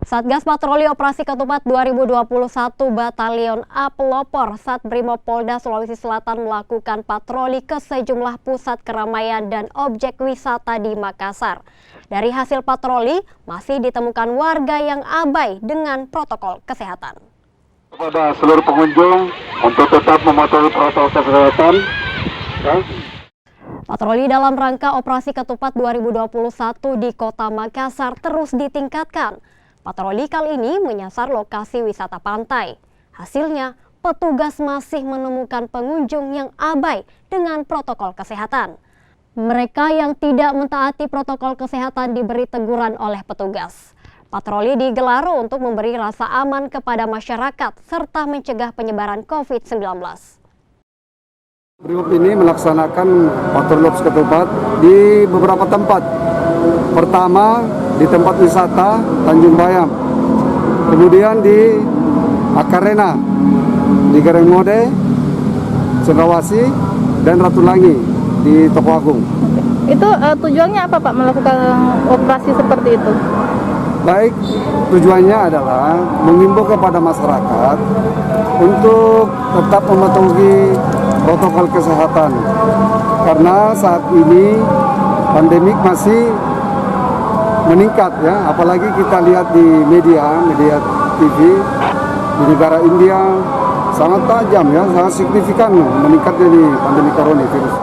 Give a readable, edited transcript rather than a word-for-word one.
Satgas Patroli Operasi Ketupat 2021 Batalion A Pelopor Satbrimob Polda Sulawesi Selatan melakukan patroli ke sejumlah pusat keramaian dan objek wisata di Makassar. Dari hasil patroli, masih ditemukan warga yang abai dengan protokol kesehatan. Kepada seluruh pengunjung untuk tetap mematuhi protokol kesehatan. Patroli dalam rangka Operasi Ketupat 2021 di Kota Makassar terus ditingkatkan. Patroli kali ini menyasar lokasi wisata pantai. Hasilnya, petugas masih menemukan pengunjung yang abai dengan protokol kesehatan. Mereka yang tidak mentaati protokol kesehatan diberi teguran oleh petugas. Patroli digelar untuk memberi rasa aman kepada masyarakat serta mencegah penyebaran COVID-19. Brimob ini melaksanakan patroli ketupat di beberapa tempat. Pertama di tempat wisata Tanjung Bayam, kemudian di Akarena, di Garengmode, Cendrawasih, dan Ratulangi di Toko Agung. Itu tujuannya apa Pak melakukan operasi seperti itu? Baik, tujuannya adalah mengimbau kepada masyarakat untuk tetap mematuhi protokol kesehatan. Karena saat ini pandemik masih meningkat ya, apalagi kita lihat di media TV di negara India sangat tajam ya, sangat signifikan meningkat dari pandemi coronavirus.